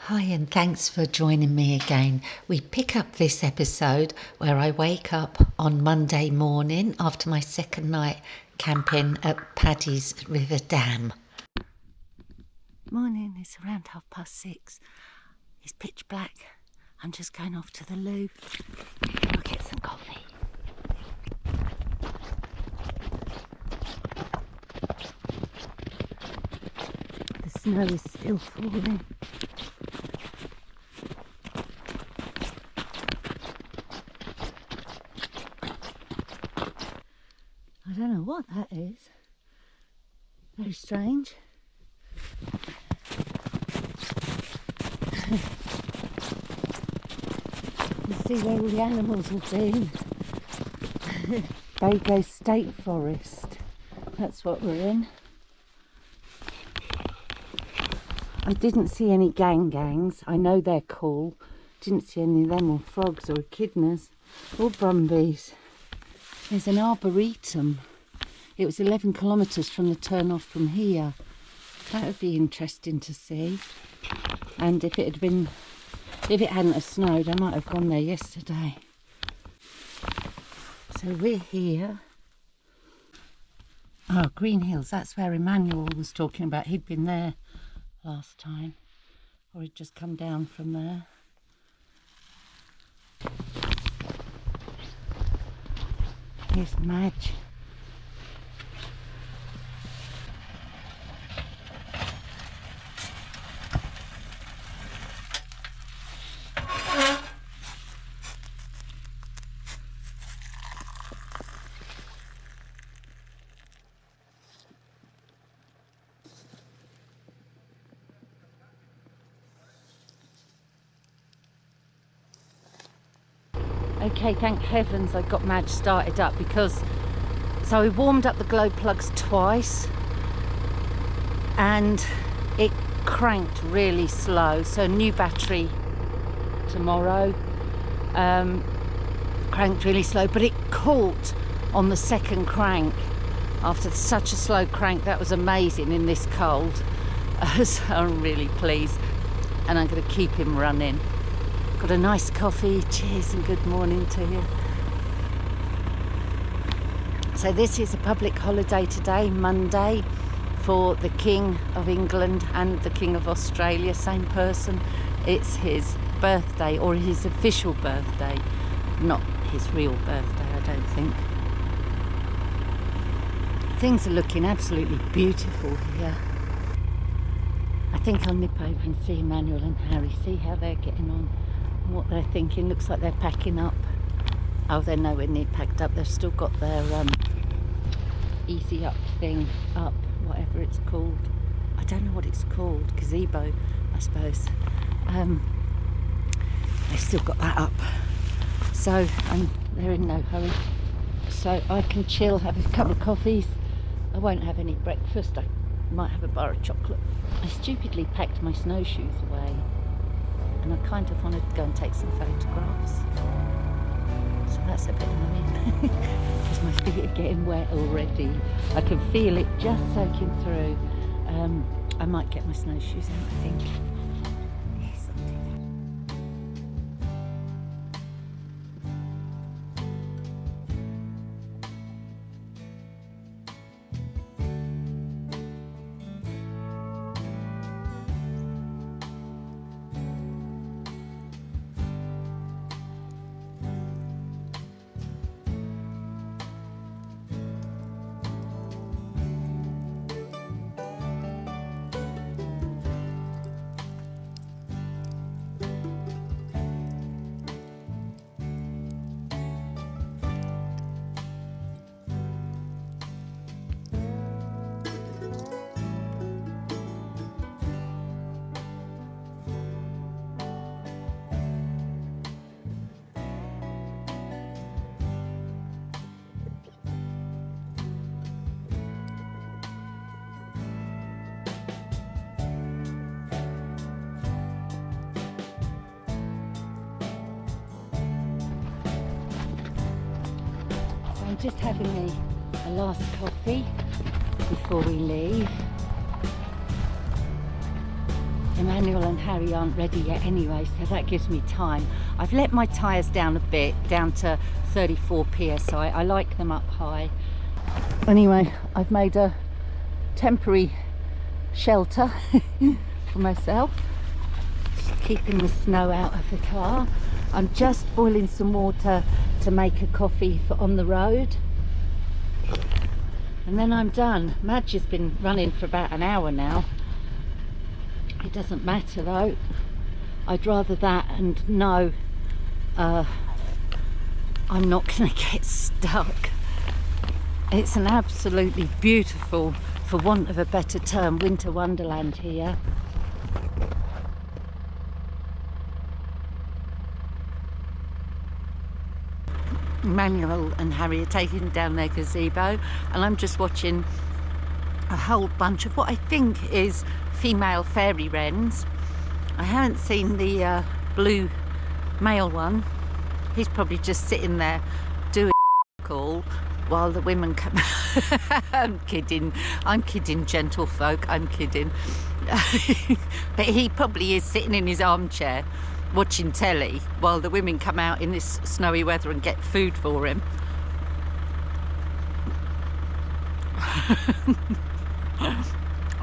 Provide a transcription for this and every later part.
Hi, and thanks for joining me again. We pick up this episode where I wake up on Monday morning after my second night camping at Paddy's River Dam. Morning, it's around 6:30. It's pitch black. I'm just going off to the loo. I'll get some coffee. The snow is still falling. I don't know what that is. Very strange. You see where all the animals have been. Bago State Forest. That's what we're in. I didn't see any gangs. I know they're cool. Didn't see any of them or frogs or echidnas or brumbies. There's an arboretum. It was 11 kilometres from the turn off from here. That would be interesting to see. And if it hadn't have snowed, I might have gone there yesterday. So we're here. Oh, Green Hills, that's where Emanuel was talking about. He'd been there last time, or he'd just come down from there. Here's Madge. Okay, thank heavens I got Madge started up, because so we warmed up the glow plugs twice and it cranked really slow. So new battery tomorrow. Cranked really slow, but it caught on the second crank after such a slow crank. That was amazing in this cold. So I'm really pleased, and I'm going to keep him running. Got a nice coffee. Cheers and good morning to you. So this is a public holiday today, Monday, for the King of England and the King of Australia, same person. It's his birthday, or his official birthday, not his real birthday, I don't think. Things are looking absolutely beautiful here. I think I'll nip over and see Emanuel and Harry, see how they're getting on. What they're thinking. Looks like they're packing up. Oh, they're nowhere near packed up. They've still got their easy up thing up, whatever it's called. I don't know what it's called. Gazebo, I suppose. They've still got that up. So they're in no hurry. So I can chill, have a couple of coffees. I won't have any breakfast. I might have a bar of chocolate. I stupidly packed my snowshoes away, and I kind of wanted to go and take some photographs. So that's a bit annoying, because my feet are getting wet already. I can feel it just soaking through. I might get my snowshoes out, I think. Yes, I'll do that. Just having a last coffee before we leave. Emanuel and Harry aren't ready yet anyway, so that gives me time. I've let my tyres down a bit, down to 34 psi. I like them up high. Anyway, I've made a temporary shelter for myself, just keeping the snow out of the car. I'm just boiling some water to make a coffee for on the road, and then I'm done. Madge has been running for about an hour now. It doesn't matter though. I'd rather that and know I'm not going to get stuck. It's an absolutely beautiful, for want of a better term, winter wonderland here. Emanuel and Harry are taking down their gazebo, and I'm just watching a whole bunch of what I think is female fairy wrens. I haven't seen the blue male one. He's probably just sitting there doing call while the women come. I'm kidding, gentlefolk, I'm kidding. But he probably is sitting in his armchair watching telly while the women come out in this snowy weather and get food for him.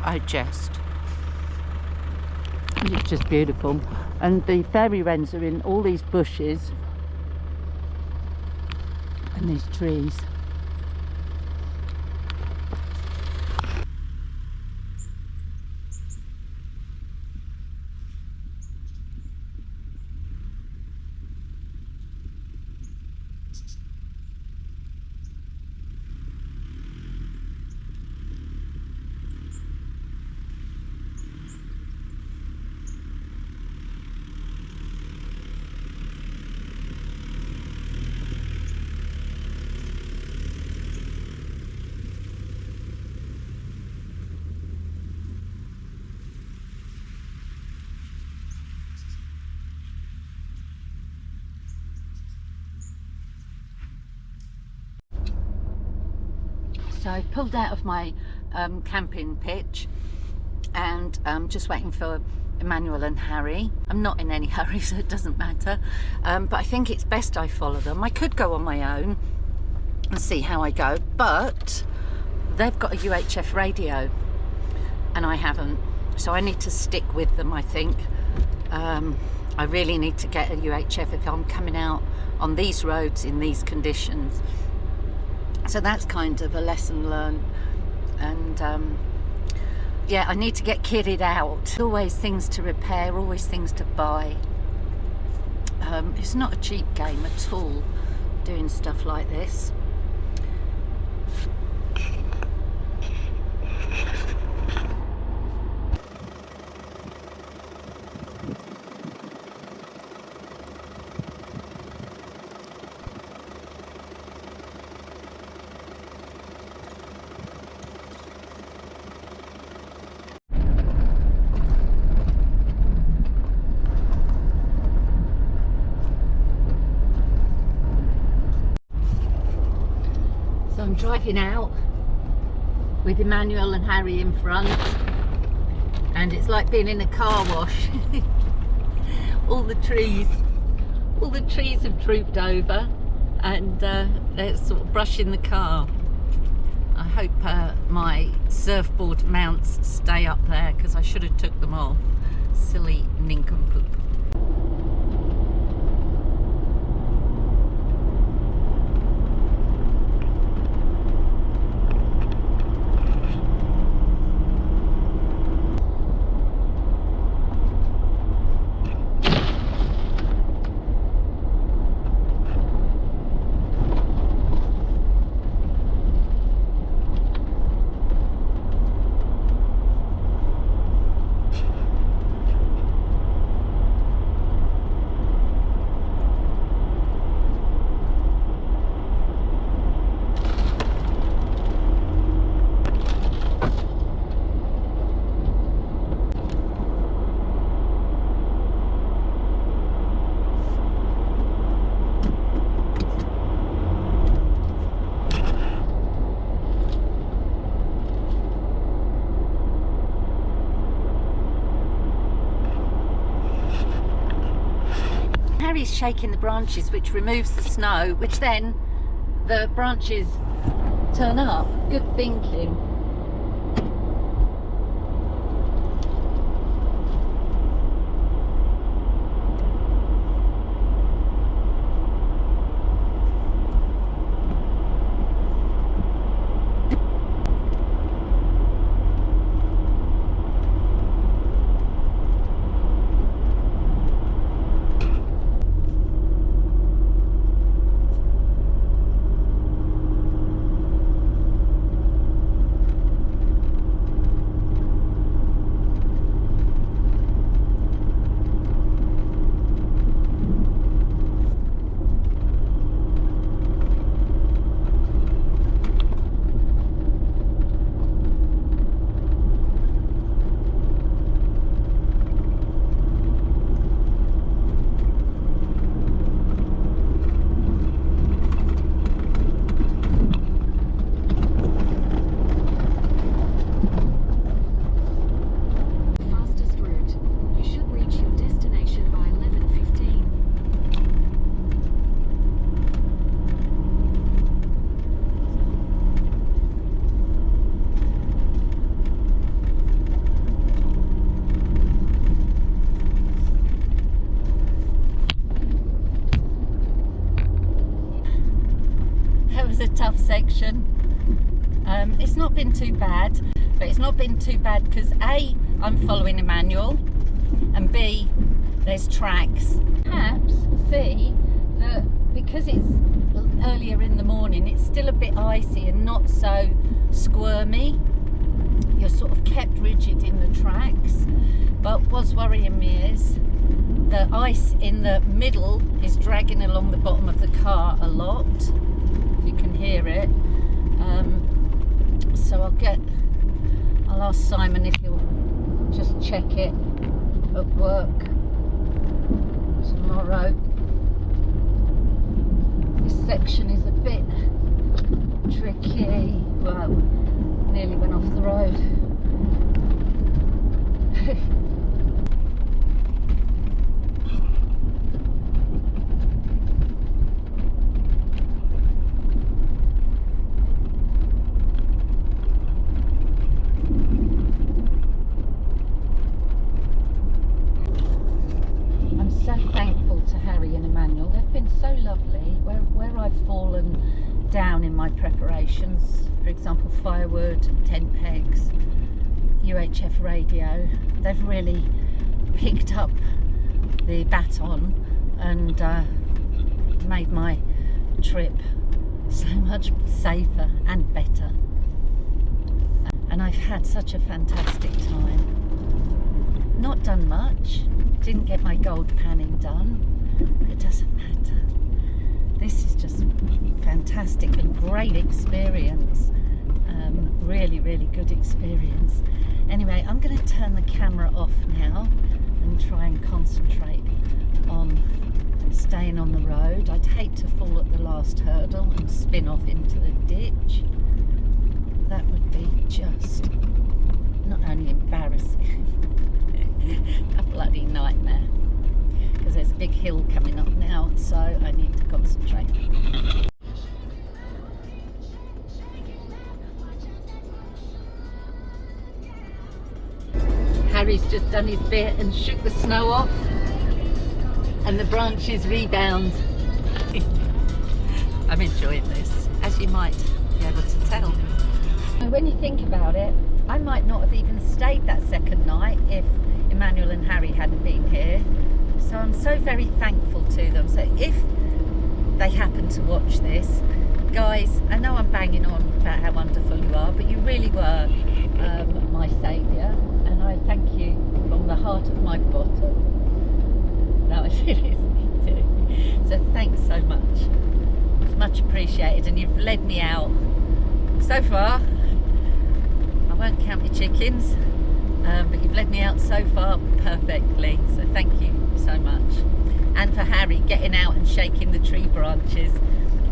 I jest. It's just beautiful. And the fairy wrens are in all these bushes and these trees. So I've pulled out of my camping pitch, and I'm just waiting for Emanuel and Harry. I'm not in any hurry, so it doesn't matter, but I think it's best I follow them. I could go on my own and see how I go, but they've got a UHF radio and I haven't, so I need to stick with them, I think. I really need to get a UHF if I'm coming out on these roads in these conditions. So that's kind of a lesson learned, and yeah, I need to get kitted out. Always things to repair, always things to buy. It's not a cheap game at all, doing stuff like this. I'm driving out with Emanuel and Harry in front, and it's like being in a car wash. all the trees have drooped over, and they're sort of brushing the car. I hope my surfboard mounts stay up there, because I should have took them off. Silly nincompoop. Harry's shaking the branches, which removes the snow, which then the branches turn up. Good thinking. A tough section. It's not been too bad, but it's not been too bad because A, I'm following Emanuel, and B, there's tracks. Perhaps C, that because it's earlier in the morning, it's still a bit icy and not so squirmy. You're sort of kept rigid in the tracks. But what's worrying me is the ice in the middle is dragging along the bottom of the car a lot. You can hear it, so I'll ask Simon if he'll just check it at work tomorrow. This section is a bit tricky. Well, nearly went off the road. Down in my preparations, for example, firewood and tent pegs, UHF radio, they've really picked up the baton and made my trip so much safer and better. And I've had such a fantastic time. Not done much, didn't get my gold panning done, but it doesn't matter. This is just fantastic and great experience. Really, really good experience. Anyway, I'm going to turn the camera off now and try and concentrate on staying on the road. I'd hate to fall at the last hurdle and spin off into the ditch. That would be just not only embarrassing, a bloody nightmare. Because there's a big hill coming up now, so I need to concentrate. Harry's just done his bit and shook the snow off, and the branches rebound. I'm enjoying this, as you might be able to tell. When you think about it, I might not have even stayed that second night if Emanuel and Harry hadn't been here. So I'm so very thankful to them. So if they happen to watch this, guys, I know I'm banging on about how wonderful you are, but you really were my saviour, and I thank you from the heart of my bottom. No, I seriously do. So thanks so much. It's much appreciated, and you've led me out so far. I won't count your chickens, but you've led me out so far perfectly. So thank you so much. And for Harry getting out and shaking the tree branches,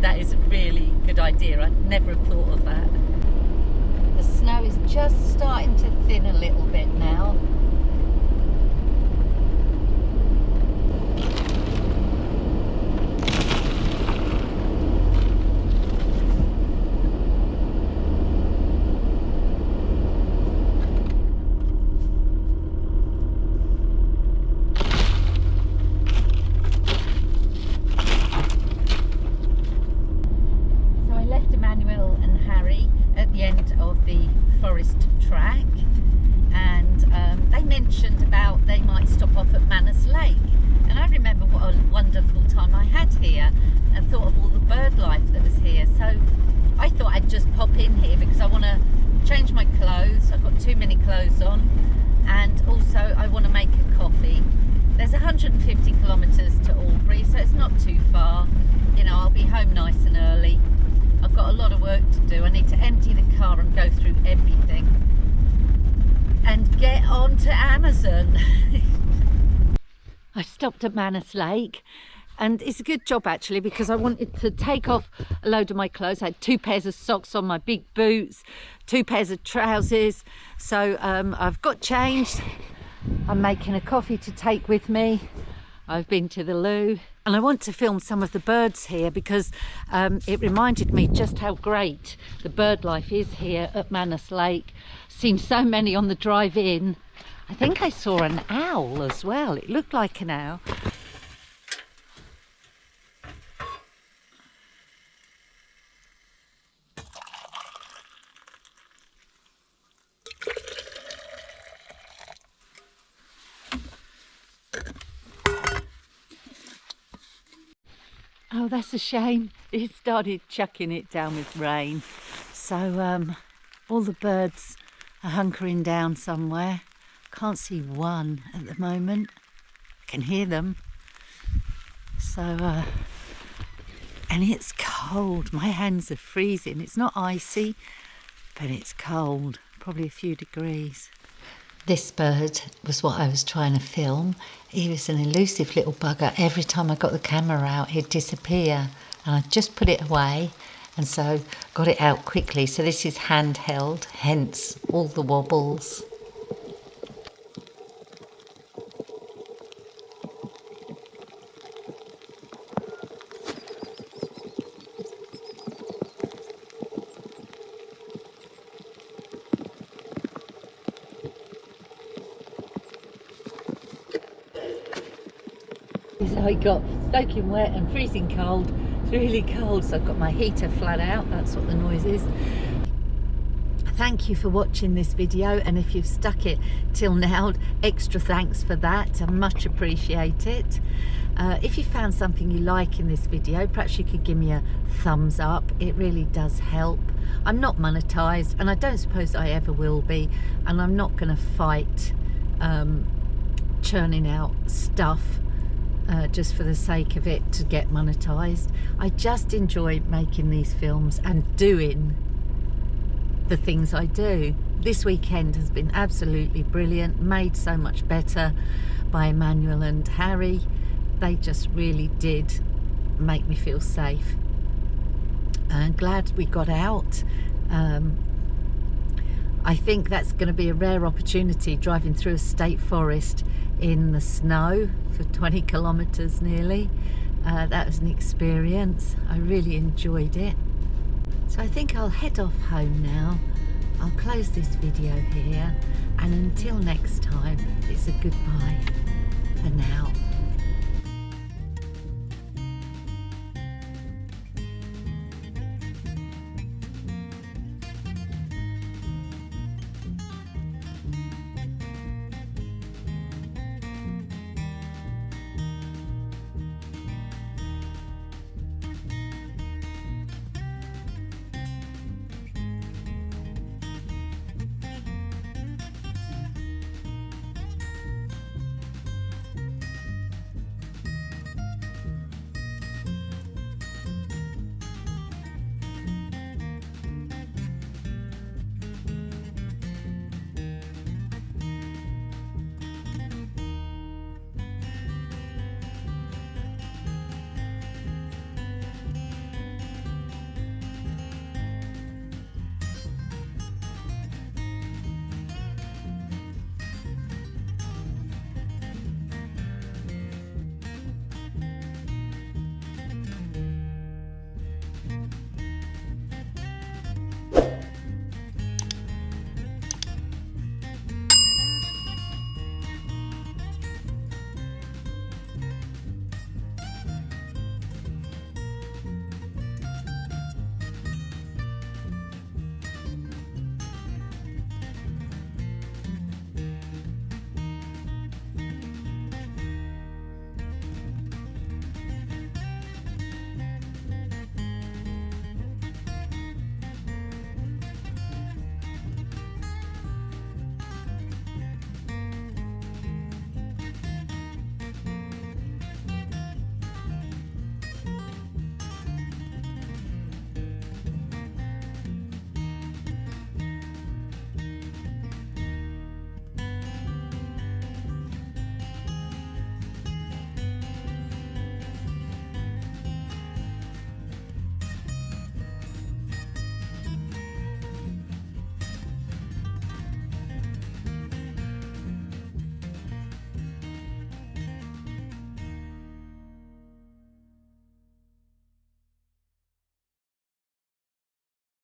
that is a really good idea. I'd never have thought of that. The snow is just starting to thin a little bit now. they might stop off at Manus Lake. And I remember what a wonderful time I had here and thought of all the bird life that was here. So I thought I'd just pop in here because I want to change my clothes. I've got too many clothes on, and also I want to make a coffee. There's 150 kilometres to Albury, so it's not too far. You know, I'll be home nice and early. I've got a lot of work to do. I need to empty the car and go through everything and get on to Amazon. I stopped at Manus Lake, and it's a good job actually, because I wanted to take off a load of my clothes. I had 2 pairs of socks on, my big boots, 2 pairs of trousers. So I've got changed. I'm making a coffee to take with me. I've been to the loo, and I want to film some of the birds here because it reminded me just how great the bird life is here at Manus Lake. Seen so many on the drive in. I think I saw an owl as well. It looked like an owl. Oh, that's a shame. It started chucking it down with rain. So all the birds are hunkering down somewhere. Can't see one at the moment. I can hear them. So, and it's cold. My hands are freezing. It's not icy, but it's cold. Probably a few degrees. This bird was what I was trying to film. He was an elusive little bugger. Every time I got the camera out, he'd disappear. And I just put it away, and so got it out quickly. So this is handheld, hence all the wobbles. I got soaking wet and freezing cold. It's really cold, so I've got my heater flat out. That's what the noise is. Thank you for watching this video, and if you've stuck it till now, extra thanks for that. I much appreciate it. If you found something you like in this video, perhaps you could give me a thumbs up. It really does help. I'm not monetized, and I don't suppose I ever will be, and I'm not going to fight churning out stuff just for the sake of it to get monetized. I just enjoy making these films and doing the things I do. This weekend has been absolutely brilliant, made so much better by Emanuel and Harry. They just really did make me feel safe. I'm glad we got out. I think that's going to be a rare opportunity, driving through a state forest in the snow for 20 kilometres nearly. That was an experience. I really enjoyed it. So I think I'll head off home now. I'll close this video here, and until next time, it's a goodbye for now.